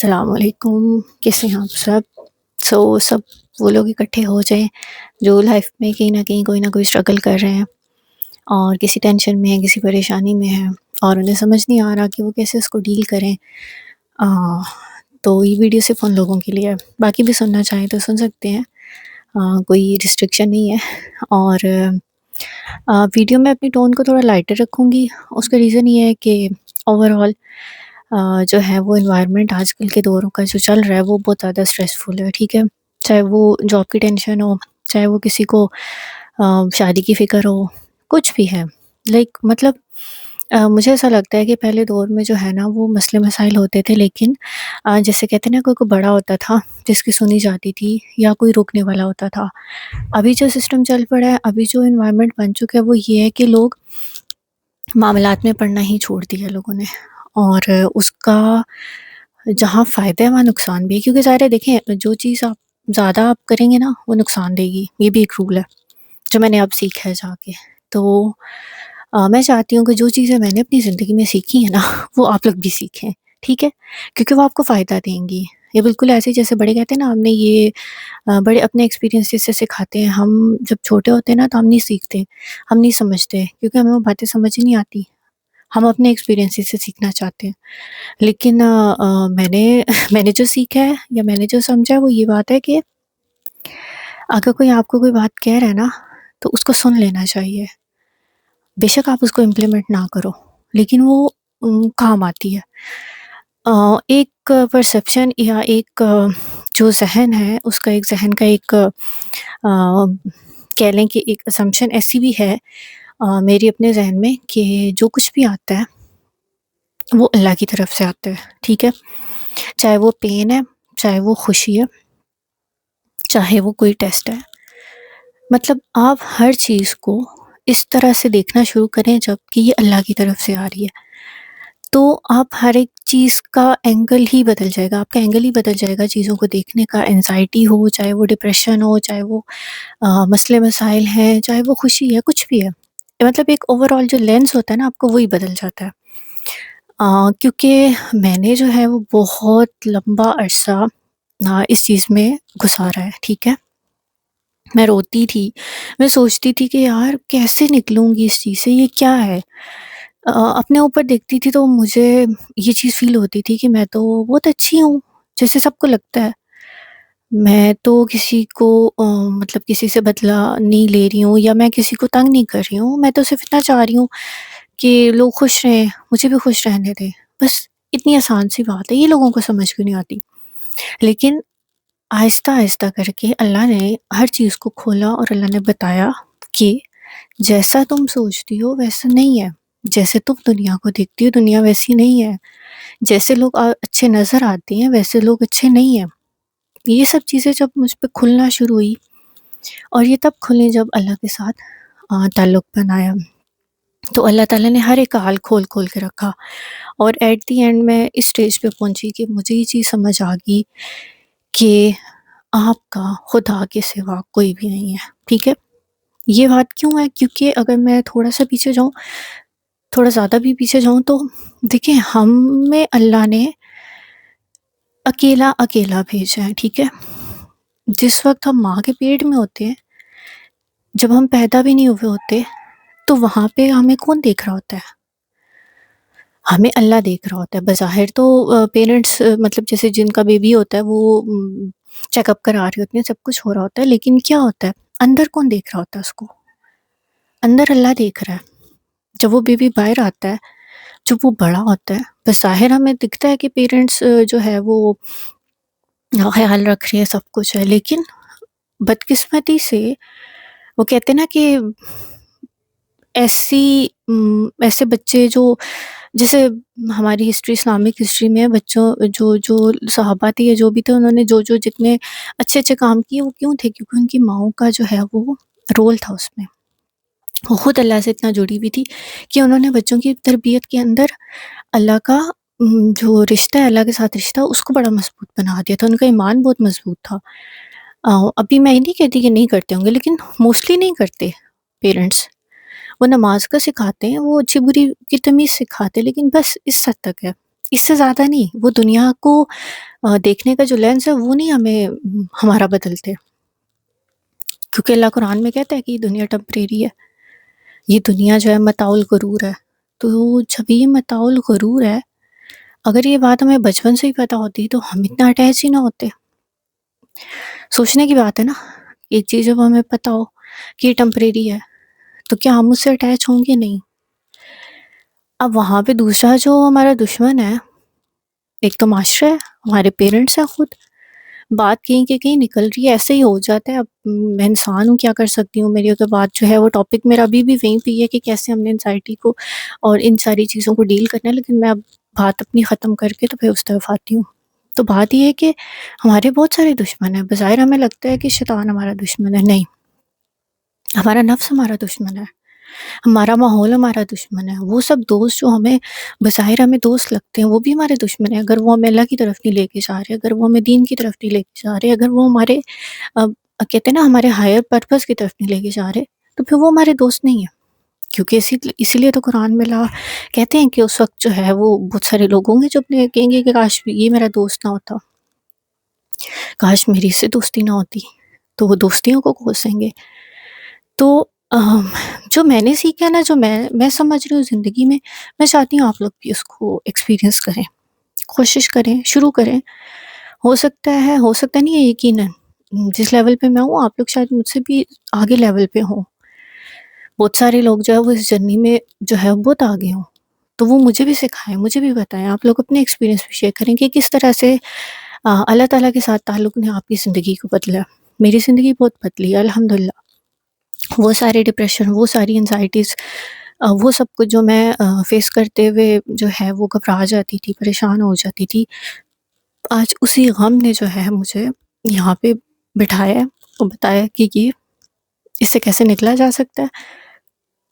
السلام علیکم، کیسے ہیں آپ سب؟ سب وہ لوگ اکٹھے ہو جائیں جو لائف میں کہیں نہ کہیں کوئی نہ کوئی اسٹرگل کر رہے ہیں اور کسی ٹینشن میں ہیں، کسی پریشانی میں ہیں اور انہیں سمجھ نہیں آ رہا کہ وہ کیسے اس کو ڈیل کریں۔ آ، تو یہ ویڈیو صرف ان لوگوں کے لیے ہے، باقی بھی سننا چاہیں تو سن سکتے ہیں، کوئی ریسٹرکشن نہیں ہے۔ اور ویڈیو میں اپنی ٹون کو تھوڑا لائٹر رکھوں گی، اس کا ریزن یہ ہے کہ اوور آل جو ہے وہ انوائرمنٹ آج کل کے دوروں کا جو چل رہا ہے وہ بہت زیادہ اسٹریسفل ہے، ٹھیک ہے؟ چاہے وہ جاب کی ٹینشن ہو، چاہے وہ کسی کو شادی کی فکر ہو، کچھ بھی ہے، مطلب مجھے ایسا لگتا ہے کہ پہلے دور میں جو ہے نا وہ مسئلے مسائل ہوتے تھے، لیکن جیسے کہتے ہیں نا کوئی بڑا ہوتا تھا جس کی سنی جاتی تھی یا کوئی روکنے والا ہوتا تھا۔ ابھی جو سسٹم چل پڑا ہے، ابھی جو انوائرمنٹ بن چکا ہے وہ یہ ہے کہ لوگ معاملات میں پڑھنا ہی چھوڑ دیا لوگوں نے، اور اس کا جہاں فائدہ ہے وہاں نقصان بھی ہے، کیونکہ ظاہر ہے دیکھیں جو چیز زیادہ آپ کریں گے نا وہ نقصان دے گی، یہ بھی ایک رول ہے جو میں نے اب سیکھا ہے جا کے۔ تو میں چاہتی ہوں کہ جو چیزیں میں نے اپنی زندگی میں سیکھی ہیں نا وہ آپ لوگ بھی سیکھیں، ٹھیک ہے؟ کیونکہ وہ آپ کو فائدہ دیں گی۔ یہ بالکل ایسے جیسے بڑے کہتے ہیں نا، ہم نے یہ بڑے اپنے ایکسپیرینس سے سکھاتے ہیں۔ ہم جب چھوٹے ہوتے ہیں نا تو ہم نہیں سیکھتے، ہم نہیں سمجھتے، کیونکہ ہمیں وہ باتیں سمجھ ہی نہیں آتی، ہم اپنے ایکسپیرینس سے سیکھنا چاہتے ہیں۔ لیکن میں نے میں نے جو سیکھا ہے یا میں نے جو سمجھا ہے وہ یہ بات ہے کہ اگر کوئی آپ کو کوئی بات کہہ رہا ہے نا تو اس کو سن لینا چاہیے، بے شک آپ اس کو امپلیمنٹ نہ کرو لیکن وہ کام آتی ہے۔ ایک پرسیپشن یا ایک جو ذہن ہے اس کا، ایک ذہن کا ایک کہہ لیں کہ ایک اسمپشن ایسی بھی ہے میری اپنے ذہن میں کہ جو کچھ بھی آتا ہے وہ اللہ کی طرف سے آتا ہے، ٹھیک ہے؟ چاہے وہ پین ہے، چاہے وہ خوشی ہے، چاہے وہ کوئی ٹیسٹ ہے، مطلب آپ ہر چیز کو اس طرح سے دیکھنا شروع کریں جب کہ یہ اللہ کی طرف سے آ رہی ہے، تو آپ ہر ایک چیز کا اینگل ہی بدل جائے گا، آپ کا اینگل ہی بدل جائے گا چیزوں کو دیکھنے کا۔ انزائٹی ہو، چاہے وہ ڈپریشن ہو، چاہے وہ مسئلے مسائل ہیں، چاہے وہ خوشی ہے، کچھ بھی ہے، مطلب ایک اوور آل جو لینس ہوتا ہے نا آپ کو وہی بدل جاتا ہے۔ کیونکہ میں نے جو ہے وہ بہت لمبا عرصہ اس چیز میں گزارا ہے، ٹھیک ہے؟ میں روتی تھی، میں سوچتی تھی کہ یار کیسے نکلوں گی اس چیز سے، یہ کیا ہے؟ اپنے اوپر دیکھتی تھی تو مجھے یہ چیز فیل ہوتی تھی کہ میں تو بہت اچھی ہوں، جیسے سب کو لگتا ہے۔ میں تو کسی کو مطلب کسی سے بدلہ نہیں لے رہی ہوں، یا میں کسی کو تنگ نہیں کر رہی ہوں، میں تو صرف اتنا چاہ رہی ہوں کہ لوگ خوش رہیں، مجھے بھی خوش رہنے دیں، بس اتنی آسان سی بات ہے، یہ لوگوں کو سمجھ کیوں نہیں آتی؟ لیکن آہستہ آہستہ کر کے اللہ نے ہر چیز کو کھولا اور اللہ نے بتایا کہ جیسا تم سوچتی ہو ویسا نہیں ہے، جیسے تم دنیا کو دیکھتی ہو دنیا ویسی نہیں ہے، جیسے لوگ اچھے نظر آتے ہیں ویسے لوگ اچھے نہیں ہیں۔ یہ سب چیزیں جب مجھ پہ کھلنا شروع ہوئی، اور یہ تب کھلی جب اللہ کے ساتھ تعلق بنایا، تو اللہ تعالیٰ نے ہر ایک حال کھول کھول کے رکھا، اور ایٹ دی اینڈ میں اس سٹیج پہ پہنچی کہ مجھے یہ چیز سمجھ آ گئی کہ آپ کا خدا کے سوا کوئی بھی نہیں ہے، ٹھیک ہے؟ یہ بات کیوں ہے؟ کیونکہ اگر میں تھوڑا سا پیچھے جاؤں، تھوڑا زیادہ بھی پیچھے جاؤں، تو دیکھیں ہمیں اللہ نے اکیلا اکیلا بھیجا ہے، ٹھیک ہے؟ جس وقت ہم ماں کے پیٹ میں ہوتے ہیں، جب ہم پیدا بھی نہیں ہوئے ہوتے، تو وہاں پہ ہمیں کون دیکھ رہا ہوتا ہے؟ ہمیں اللہ دیکھ رہا ہوتا ہے۔ بظاہر تو پیرنٹس مطلب جیسے جن کا بیبی ہوتا ہے وہ چیک اپ کرا رہے ہوتے ہیں، سب کچھ ہو رہا ہوتا ہے، لیکن کیا ہوتا ہے اندر؟ کون دیکھ رہا ہوتا ہے اس کو؟ اندر اللہ دیکھ رہا ہے۔ جب وہ بیبی باہر آتا ہے، جب وہ بڑا ہوتا ہے، بظاہر ہمیں دکھتا ہے کہ پیرنٹس جو ہے وہ خیال رکھ رہی ہیں، سب کچھ ہے، لیکن بدقسمتی سے وہ کہتے ہیں نا کہ ایسے بچے جو، جیسے ہماری ہسٹری، اسلامک ہسٹری میں بچوں جو صحابہ تھے یا جو بھی تھے، انہوں نے جو جتنے اچھے اچھے کام کیے وہ کیوں تھے؟ کیونکہ ان کی ماؤں کا جو ہے وہ رول تھا اس میں، وہ خود اللہ سے اتنا جڑی ہوئی تھی کہ انہوں نے بچوں کی تربیت کے اندر اللہ کا جو رشتہ ہے، اللہ کے ساتھ رشتہ، اس کو بڑا مضبوط بنا دیا تھا، ان کا ایمان بہت مضبوط تھا۔ ابھی میں نہیں کہتی کہ نہیں کرتے ہوں گے، لیکن موسٹلی نہیں کرتے پیرنٹس۔ وہ نماز کا سکھاتے ہیں، وہ اچھی بری کی تمیز سکھاتے ہیں، لیکن بس اس حد تک ہے۔ اس سے زیادہ نہیں. وہ دنیا کو دیکھنے کا جو لینس ہے وہ نہیں ہمیں ہمارا بدلتے، کیونکہ اللہ قرآن میں کہتا ہے کہ یہ دنیا ٹمپریری ہے، یہ دنیا جو ہے متاع الغرور ہے. تو جب یہ متاع الغرور ہے، اگر یہ بات ہمیں بچپن سے ہی پتہ ہوتی تو ہم اتنا اٹیچ ہی نہ ہوتے. سوچنے کی بات ہے نا، ایک چیز جب ہمیں پتہ ہو کہ یہ ٹمپریری ہے تو کیا ہم اس سے اٹیچ ہوں گے؟ نہیں. اب وہاں پہ دوسرا جو ہمارا دشمن ہے، ایک تو معاشرہ ہے، ہمارے پیرنٹس ہیں خود. بات کہیں کہ کہیں نکل رہی ہے، ایسے ہی ہو جاتا ہے. اب میں انسان ہوں، کیا کر سکتی ہوں. میری تو بات جو ہے وہ ٹاپک میرا ابھی بھی وہیں پہ ہے کہ کیسے ہم نے انزائٹی کو اور ان ساری چیزوں کو ڈیل کرنا ہے. لیکن میں اب بات اپنی ختم کر کے تو پھر اس طرف آتی ہوں. تو بات یہ ہے کہ ہمارے بہت سارے دشمن ہیں. بظاہر ہمیں لگتا ہے کہ شیطان ہمارا دشمن ہے، نہیں، ہمارا نفس ہمارا دشمن ہے، ہمارا ماحول ہمارا دشمن ہے. وہ سب دوست جو ہمیں بظاہر ہمیں دوست لگتے ہیں وہ بھی ہمارے دشمن ہیں. اگر وہ ہمیں اللہ کی طرف نہیں لے کے جا رہے، اگر وہ ہمیں دین کی طرف نہیں لے کے جا رہے، اگر وہ ہمارے کہتے ہیں نا ہمارے ہائر پرپس کی طرف نہیں لے کے جا رہے، تو پھر وہ ہمارے دوست نہیں ہیں. کیونکہ اسی لیے تو قرآن میں اللہ کہتے ہیں کہ اس وقت جو ہے وہ بہت سارے لوگ ہوں گے جو اپنے کہیں گے کہ کاش یہ میرا دوست نہ ہوتا، کاش میری اس سے دوستی نہ ہوتی. تو وہ دوستیوں کو کوسیں گے. تو جو میں نے سیکھا نا، جو میں سمجھ رہی ہوں زندگی میں چاہتی ہوں آپ لوگ بھی اس کو ایکسپیرینس کریں، کوشش کریں، شروع کریں. ہو سکتا نہیں ہے یقیناً جس لیول پہ میں ہوں آپ لوگ شاید مجھ سے بھی آگے لیول پہ ہوں. بہت سارے لوگ جو ہے وہ اس جرنی میں جو ہے بہت آگے ہوں، تو وہ مجھے بھی سکھائیں، مجھے بھی بتائیں. آپ لوگ اپنے ایکسپیرینس بھی شیئر کریں کہ کس طرح سے اللہ تعالیٰ کے ساتھ تعلق نے آپ کی زندگی کو بدلا. میری زندگی بہت بدلی ہے الحمدللہ. وہ سارے ڈپریشن، وہ ساری انزائٹیز، وہ سب کچھ جو میں فیس کرتے ہوئے جو ہے وہ گھبرا جاتی تھی، پریشان ہو جاتی تھی، آج اسی غم نے جو ہے مجھے یہاں پہ بٹھایا اور بتایا کہ یہ اس سے کیسے نکلا جا سکتا ہے.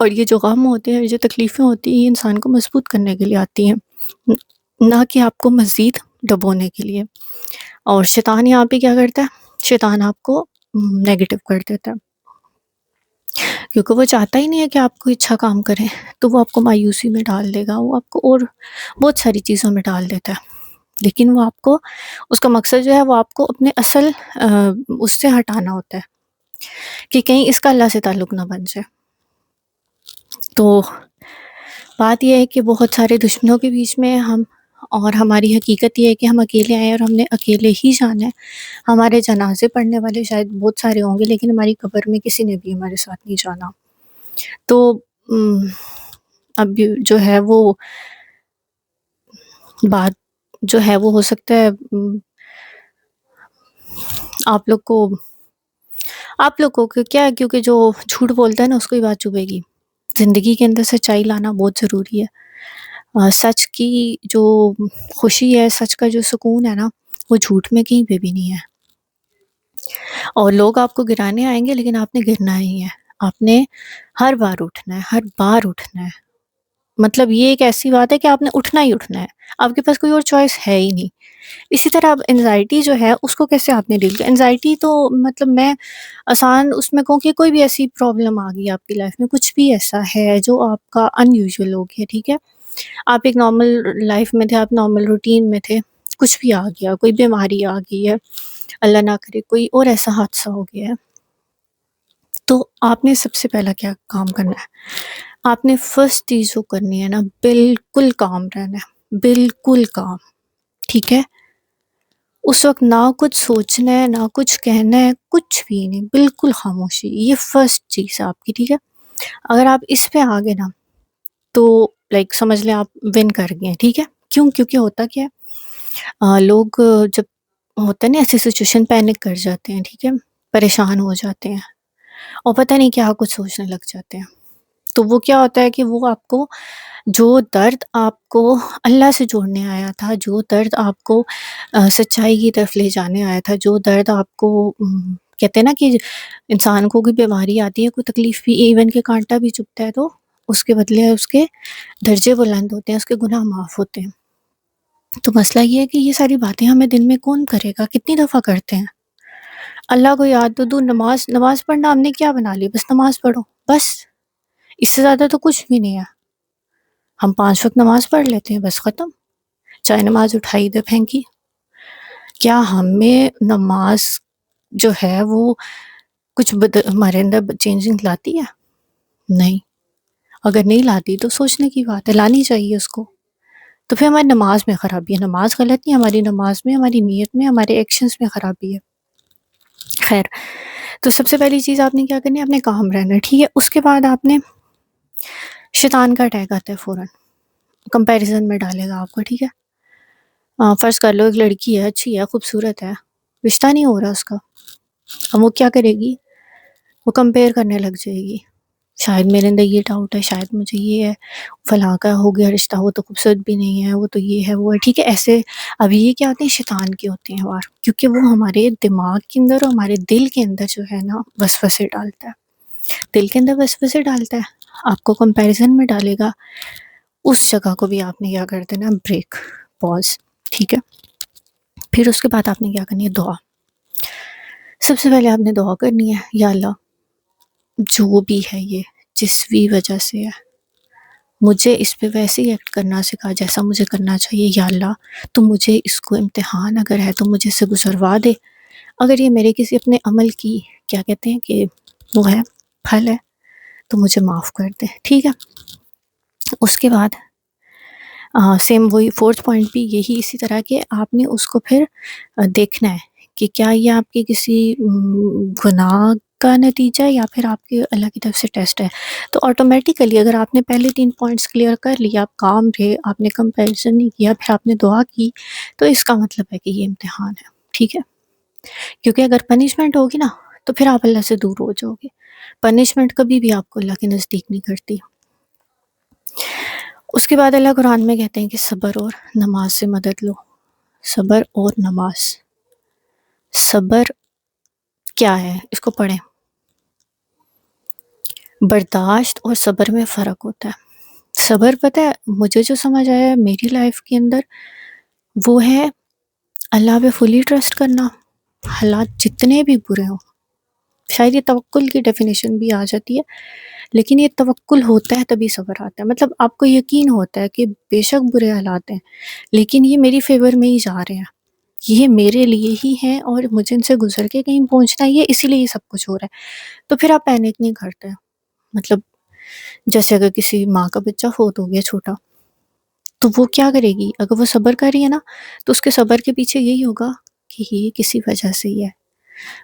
اور یہ جو غم ہوتے ہیں، یہ جو تکلیفیں ہوتی ہیں، یہ انسان کو مضبوط کرنے کے لیے آتی ہیں، نہ کہ آپ کو مزید ڈبونے کے لیے. اور شیطان یہاں پہ کیا کرتا ہے؟ شیطان آپ کو نیگیٹو کر دیتا ہے، کیونکہ وہ چاہتا ہی نہیں ہے کہ آپ کوئی اچھا کام کریں. تو وہ آپ کو مایوسی میں ڈال دے گا، وہ آپ کو اور بہت ساری چیزوں میں ڈال دیتا ہے. لیکن وہ آپ کو، اس کا مقصد جو ہے وہ آپ کو اپنے اصل اس سے ہٹانا ہوتا ہے کہ کہیں اس کا اللہ سے تعلق نہ بن جائے. تو بات یہ ہے کہ بہت سارے دشمنوں کے بیچ میں ہم، اور ہماری حقیقت یہ ہے کہ ہم اکیلے آئے اور ہم نے اکیلے ہی جانا ہے. ہمارے جنازے پڑھنے والے شاید بہت سارے ہوں گے، لیکن ہماری قبر میں کسی نے بھی ہمارے ساتھ نہیں جانا. تو اب جو ہے وہ بات جو ہے وہ ہو سکتا ہے آپ لوگ کو کیا ہے، کیونکہ جو جھوٹ بولتا ہے نا اس کو ہی بات چبھے گی. زندگی کے اندر سچائی لانا بہت ضروری ہے. سچ کی جو خوشی ہے، سچ کا جو سکون ہے نا، وہ جھوٹ میں کہیں پہ بھی نہیں ہے. اور لوگ آپ کو گرانے آئیں گے لیکن آپ نے گرنا ہی ہے. آپ نے ہر بار اٹھنا ہے، ہر بار اٹھنا ہے. مطلب یہ ایک ایسی بات ہے کہ آپ نے اٹھنا ہی اٹھنا ہے، آپ کے پاس کوئی اور چوائس ہے ہی نہیں. اسی طرح اب انزائٹی جو ہے اس کو کیسے آپ نے ڈیل کیا؟ انزائٹی تو مطلب میں آسان اس میں کہوں کہ کوئی بھی ایسی پرابلم آ گئی آپ کی لائف میں، کچھ بھی ایسا ہے جو آپ کا ان یوزول ہو گیا، ٹھیک ہے، آپ ایک نارمل لائف میں تھے، آپ نارمل روٹین میں تھے، کچھ بھی آ گیا، کوئی بیماری آ گئی ہے، اللہ نہ کرے کوئی اور ایسا حادثہ ہو گیا ہے، تو آپ نے سب سے پہلا کیا کام کرنا ہے؟ آپ نے فرسٹ چیز جو کرنی ہے نا، بالکل کام رہنا ہے، بالکل کام، ٹھیک ہے. اس وقت نہ کچھ سوچنا ہے، نہ کچھ کہنا ہے، کچھ بھی نہیں، بالکل خاموشی. یہ فرسٹ چیز ہے آپ کی، ٹھیک ہے. اگر آپ اس پہ آگے نا تو لائک سمجھ لیں آپ ون کر گئے، ٹھیک ہے. کیونکہ ہوتا کیا ہے، لوگ جب ہوتا ہے نا ایسی سچویشن، پینک کر جاتے ہیں، ٹھیک ہے، پریشان ہو جاتے ہیں اور پتہ نہیں کیا کچھ سوچنے لگ جاتے ہیں. تو وہ کیا ہوتا ہے کہ وہ آپ کو جو درد آپ کو اللہ سے جوڑنے آیا تھا، جو درد آپ کو سچائی کی طرف لے جانے آیا تھا، جو درد آپ کو کہتے ہیں نا کہ انسان کو کوئی بیماری آتی ہے، کوئی تکلیف بھی، ایون کہ کانٹا بھی چبھتا ہے تو اس کے بدلے اس کے درجے بلند ہوتے ہیں، اس کے گناہ معاف ہوتے ہیں. تو مسئلہ یہ ہے کہ یہ ساری باتیں ہمیں دن میں کون کرے گا؟ کتنی دفعہ کرتے ہیں؟ اللہ کو یاد تو دو. نماز پڑھنا ہم نے کیا بنا لی؟ بس نماز پڑھو، بس، اس سے زیادہ تو کچھ بھی نہیں ہے. ہم 5 وقت نماز پڑھ لیتے ہیں، بس ختم. چاہے نماز اٹھائی دے پھینکی. کیا ہمیں نماز جو ہے وہ کچھ ہمارے اندر چینجنگ لاتی ہے؟ نہیں. اگر نہیں لاتی تو سوچنے کی بات ہے، لانی چاہیے اس کو. تو پھر ہماری نماز میں خرابی ہے. نماز غلط نہیں، ہماری نماز میں، ہماری نیت میں، ہمارے ایکشنز میں خرابی ہے. خیر، تو سب سے پہلی چیز آپ نے کیا کرنی ہے، آپ نے کام رہنا ہے. ٹھیک ہے. اس کے بعد آپ نے شیطان کا اٹیک آتا ہے فوراً، کمپیریزن میں ڈالے گا آپ کو. ٹھیک ہے. فرض کر لو ایک لڑکی ہے، اچھی ہے، خوبصورت ہے، رشتہ نہیں ہو رہا اس کا. اب وہ کیا کرے گی، وہ کمپیئر کرنے لگ جائے گی. شاید میرے اندر یہ ڈاؤٹ ہے، شاید مجھے یہ ہے، فلاں کا ہو گیا رشتہ، وہ تو خوبصورت بھی نہیں ہے، وہ تو یہ ہے، وہ ہے. ٹھیک ہے. ایسے ابھی یہ کیا ہوتے ہیں، شیطان کے ہوتے ہیں وار، کیونکہ وہ ہمارے دماغ کے اندر اور ہمارے دل کے اندر جو ہے نا وسوسے ڈالتا ہے. دل کے اندر وسوسے ڈالتا ہے، آپ کو کمپیریزن میں ڈالے گا. اس جگہ کو بھی آپ نے کیا کر دینا، بریک، پاز. ٹھیک ہے. پھر اس کے بعد آپ نے کیا کرنی ہے، دعا. سب سے پہلے آپ نے دعا کرنی ہے، یا اللہ جو بھی ہے یہ جس بھی وجہ سے ہے، مجھے اس پہ ویسے ہی ایکٹ کرنا سکھا جیسا مجھے کرنا چاہیے. یا اللہ تو مجھے اس کو امتحان اگر ہے تو مجھے سے گزروا دے. اگر یہ میرے کسی اپنے عمل کی کیا کہتے ہیں کہ وہ ہے، پھل ہے، تو مجھے معاف کر دے. ٹھیک ہے. اس کے بعد سیم وہی فورتھ پوائنٹ بھی یہی اسی طرح کہ آپ نے اس کو پھر دیکھنا ہے کہ کیا یہ آپ کے کسی گناہ کا نتیجہ ہے یا پھر آپ کے اللہ کی طرف سے ٹیسٹ ہے. تو آٹومیٹیکلی اگر آپ نے پہلے 3 پوائنٹس کلیئر کر لیا، آپ کام رہے، آپ نے کمپیریزن نہیں کیا، پھر آپ نے دعا کی، تو اس کا مطلب ہے کہ یہ امتحان ہے. ٹھیک ہے. کیونکہ اگر پنشمنٹ ہوگی نا تو پھر آپ اللہ سے دور ہو جاؤ گے. پنشمنٹ کبھی بھی آپ کو اللہ کے نزدیک نہیں کرتی. اس کے بعد اللہ قرآن میں کہتے ہیں کہ صبر اور نماز سے مدد لو. صبر اور نماز. صبر کیا ہے، اس کو پڑھیں. برداشت اور صبر میں فرق ہوتا ہے. صبر پتہ ہے مجھے جو سمجھ آیا ہے میری لائف کے اندر، وہ ہے اللہ پہ فلی ٹرسٹ کرنا، حالات جتنے بھی برے ہوں. شاید یہ توکل کی ڈیفینیشن بھی آ جاتی ہے، لیکن یہ توکل ہوتا ہے تبھی صبر آتا ہے. مطلب آپ کو یقین ہوتا ہے کہ بے شک برے حالات ہیں لیکن یہ میری فیور میں ہی جا رہے ہیں، یہ میرے لیے ہی ہیں اور مجھے ان سے گزر کے کہیں پہنچنا ہی ہے، اسی لیے یہ سب کچھ ہو رہا ہے. تو پھر آپ پینک نہیں کرتے. مطلب جیسے اگر کسی ماں کا بچہ فوت ہو گیا چھوٹا، تو وہ کیا کرے گی، اگر وہ صبر کر رہی ہے نا تو اس کے صبر کے پیچھے یہی ہوگا کہ یہ کسی وجہ سے ہی ہے،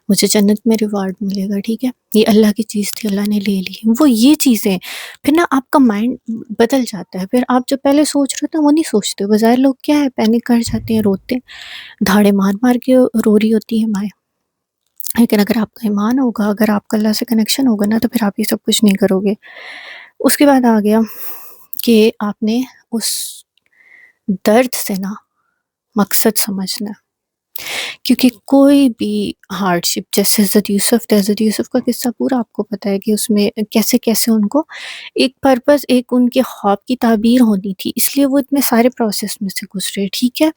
مجھے جنت میں ریوارڈ ملے گا. ٹھیک ہے. یہ اللہ کی چیز تھی، اللہ نے لے لی. وہ یہ چیزیں پھر نا آپ کا مائنڈ بدل جاتا ہے. پھر آپ جو پہلے سوچ رہے تھے وہ نہیں سوچتے. بظاہر لوگ کیا ہے، پینک کر جاتے ہیں، روتے ہیں، دھاڑے مار مار کے رو رہی ہوتی ہے مائیں. لیکن اگر آپ کا ایمان ہوگا، اگر آپ کا اللہ سے کنیکشن ہوگا نا، تو پھر آپ یہ سب کچھ نہیں کرو گے. اس کے بعد آ گیا کہ آپ نے اس درد سے نا مقصد سمجھنا ہے. کیونکہ کوئی بھی ہارڈ شپ، جیسے حضرت یوسف کا قصہ پورا آپ کو پتہ ہے کہ اس میں کیسے کیسے ان کو ایک پرپس، ایک ان کے خواب کی تعبیر ہونی تھی، اس لیے وہ اتنے سارے پروسیس میں سے گزرے. ٹھیک ہے.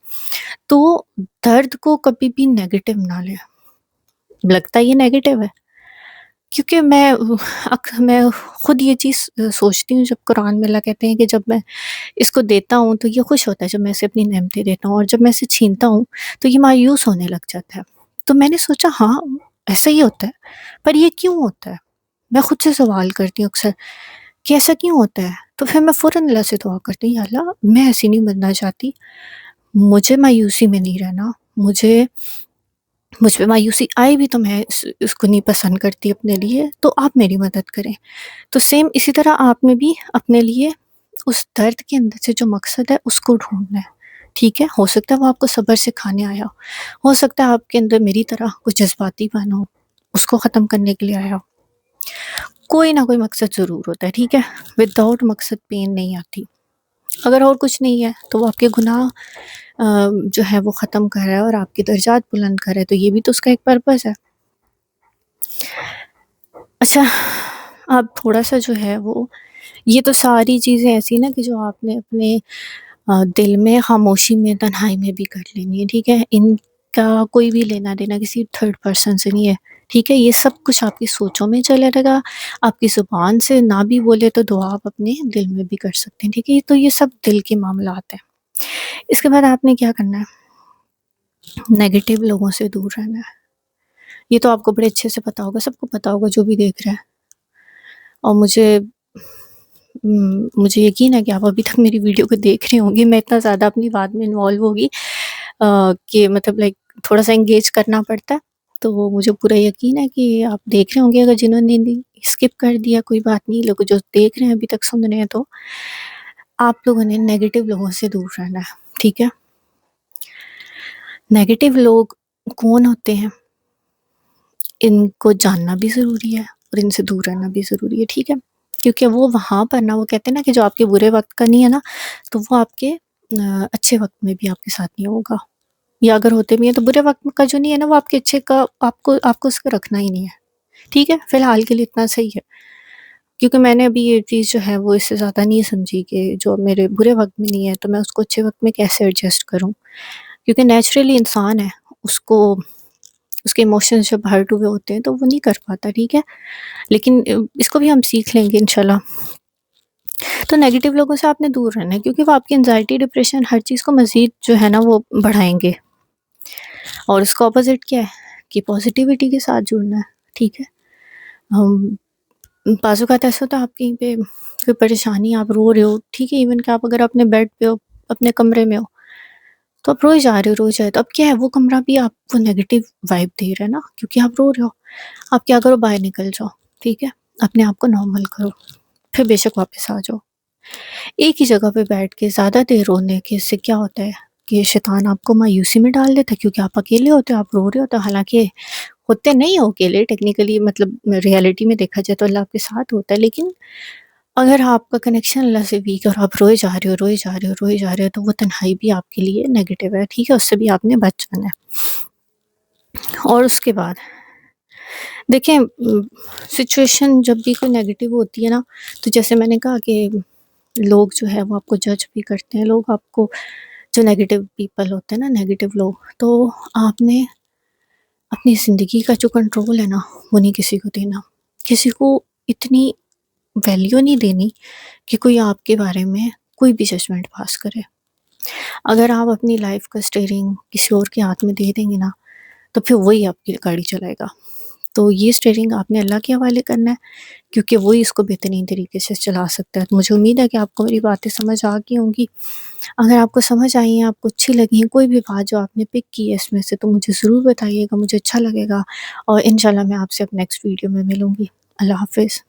تو درد کو کبھی بھی نیگیٹو نہ لیں. لگتا ہے یہ نیگیٹو ہے، کیونکہ میں خود یہ چیز سوچتی ہوں، جب قرآن میں اللہ کہتے ہیں کہ جب میں اس کو دیتا ہوں تو یہ خوش ہوتا ہے، جب میں اسے اپنی نعمتیں دیتا ہوں، اور جب میں اسے چھینتا ہوں تو یہ مایوس ہونے لگ جاتا ہے. تو میں نے سوچا ہاں ایسا ہی ہوتا ہے، پر یہ کیوں ہوتا ہے؟ میں خود سے سوال کرتی ہوں اکثر کہ ایسا کیوں ہوتا ہے. تو پھر میں فوراً اللہ سے دعا کرتی ہوں، یا اللہ میں ایسی نہیں بننا چاہتی، مجھے مایوسی میں نہیں رہنا، مجھ پہ مایوسی آئی بھی تو میں اس کو نہیں پسند کرتی اپنے لیے، تو آپ میری مدد کریں. تو سیم اسی طرح آپ میں بھی اپنے لیے اس درد کے اندر سے جو مقصد ہے اس کو ڈھونڈنا ہے. ٹھیک ہے. ہو سکتا ہے وہ آپ کو صبر سکھانے آیا ہو سکتا ہے آپ کے اندر میری طرح کچھ جذباتی پن ہو، اس کو ختم کرنے کے لیے آیا ہو. کوئی نہ کوئی مقصد ضرور ہوتا ہے. ٹھیک ہے. وداؤٹ مقصد پین نہیں آتی. اگر اور کچھ نہیں ہے تو وہ آپ کے گناہ جو ہے وہ ختم کر رہا ہے اور آپ کے درجات بلند کر رہا ہے، تو یہ بھی تو اس کا ایک پرپس ہے. اچھا، اب تھوڑا سا جو ہے وہ یہ تو ساری چیزیں ایسی نا کہ جو آپ نے اپنے دل میں خاموشی میں تنہائی میں بھی کر لینی ہے. ٹھیک ہے. ان کا کوئی بھی لینا دینا کسی تھرڈ پرسن سے نہیں ہے. ٹھیک ہے. یہ سب کچھ آپ کی سوچوں میں چلے رہے گا، آپ کی زبان سے نہ بھی بولے تو دعا آپ اپنے دل میں بھی کر سکتے ہیں. ٹھیک ہے. تو یہ سب دل کے معاملات ہیں. اس کے بعد آپ نے کیا کرنا ہے، نیگیٹو لوگوں سے دور رہنا ہے. یہ تو آپ کو بڑے اچھے سے پتا ہوگا، سب کو پتا ہوگا جو بھی دیکھ رہا ہے. اور مجھے یقین ہے کہ آپ ابھی تک میری ویڈیو کو دیکھ رہے ہوں گی. میں اتنا زیادہ اپنی بات میں انوالو ہوگی کہ مطلب لائک تھوڑا سا انگیج کرنا پڑتا ہے. تو وہ مجھے پورا یقین ہے کہ آپ دیکھ رہے ہوں گے. اگر جنہوں نے اسکپ کر دیا کوئی بات نہیں، لوگ جو دیکھ رہے ہیں ابھی تک سن رہے ہیں، تو آپ لوگوں نے نیگیٹو لوگوں سے دور رہنا ہے. ٹھیک ہے، نیگیٹو لوگ کون ہوتے ہیں، ان کو جاننا بھی ضروری ہے اور ان سے دور رہنا بھی ضروری ہے. ٹھیک ہے، کیونکہ وہ وہاں پر نا، وہ کہتے ہیں نا کہ جو آپ کے برے وقت کا نہیں ہے نا، تو وہ آپ کے اچھے وقت میں بھی آپ کے ساتھ نہیں ہوگا. یا اگر ہوتے بھی ہیں تو برے وقت کا جو نہیں ہے نا، وہ آپ کے اچھے کا آپ کو اس کو رکھنا ہی نہیں ہے. ٹھیک ہے، فی الحال کے لیے اتنا صحیح ہے. کیونکہ میں نے ابھی یہ چیز جو ہے وہ اس سے زیادہ نہیں سمجھی کہ جو میرے برے وقت میں نہیں ہے تو میں اس کو اچھے وقت میں کیسے ایڈجسٹ کروں. کیونکہ نیچرلی انسان ہے، اس کو اس کے ایموشنز جب ہرٹ ہوئے ہوتے ہیں تو وہ نہیں کر پاتا. ٹھیک ہے، لیکن اس کو بھی ہم سیکھ لیں گے انشاءاللہ. تو نیگیٹو لوگوں سے آپ نے دور رہنا ہے، کیونکہ وہ آپ کی انزائٹی، ڈپریشن، ہر چیز کو مزید جو ہے نا وہ بڑھائیں گے. اور اس کا اپوزٹ کیا ہے کہ پازیٹیوٹی کے ساتھ جڑنا ہے. ٹھیک ہے، بعض اوقات ایسا ہوتا ہے آپ کہیں پہ کوئی پریشانی، آپ رو رہے ہو، ٹھیک ہے، ایون کہ آپ اگر اپنے بیڈ پہ ہو، اپنے کمرے میں ہو، تو آپ روئے جا رہے ہو، روئے جا رہے. تو اب کیا ہے، وہ کمرہ بھی آپ کو نیگیٹو وائب دے رہا ہے نا، کیونکہ آپ رو رہے ہو. آپ کیا کرو، باہر نکل جاؤ. ٹھیک ہے، اپنے آپ کو نارمل کرو، پھر بے شک واپس آ جاؤ. ایک ہی جگہ پہ بیٹھ کے زیادہ دیر رونے کے سے کیا ہوتا ہے کہ شیطان آپ کو مایوسی میں ڈال دیتا ہے، کیونکہ آپ اکیلے ہوتے ہو، آپ رو رہے ہوتے ہو. حالانکہ ہوتے نہیں ہو اکیلے، ٹیکنیکلی مطلب ریالٹی میں دیکھا جائے تو اللہ آپ کے ساتھ ہوتا ہے. لیکن اگر آپ کا کنیکشن اللہ سے ویک ہے اور آپ روئے جا رہے ہو، روئے جا رہے ہو، روئے جا رہے ہو، تو وہ تنہائی بھی آپ کے لیے نیگیٹو ہے. ٹھیک ہے، اس سے بھی آپ نے بچ جانا ہے. اور اس کے بعد دیکھیں، سچویشن جب بھی کوئی نیگیٹو ہوتی ہے نا، تو جیسے میں نے کہا کہ لوگ جو ہے وہ آپ کو جج بھی کرتے ہیں. لوگ آپ کو، جو نیگیٹو پیپل ہوتے ہیں نا، نیگیٹو لوگ، تو آپ نے اپنی زندگی کا جو کنٹرول ہے نا، وہ نہیں کسی کو دینا. کسی کو اتنی ویلیو نہیں دینی کہ کوئی آپ کے بارے میں کوئی بھی ججمنٹ پاس کرے. اگر آپ اپنی لائف کا اسٹیئرنگ کسی اور کے ہاتھ میں دے دیں گے نا، تو پھر وہی آپ کی گاڑی چلائے گا. تو یہ اسٹیئرنگ آپ نے اللہ کے حوالے کرنا ہے، کیونکہ وہی اس کو بہترین طریقے سے چلا سکتا ہے. تو مجھے امید ہے کہ آپ کو میری باتیں سمجھ آ گئی ہوں گی. اگر آپ کو سمجھ آئی ہیں، آپ کو اچھی لگی ہیں، کوئی بھی بات جو آپ نے پک کی ہے اس میں سے، تو مجھے ضرور بتائیے گا، مجھے اچھا لگے گا. اور انشاءاللہ میں آپ سے اب نیکسٹ ویڈیو میں ملوں گی. اللہ حافظ.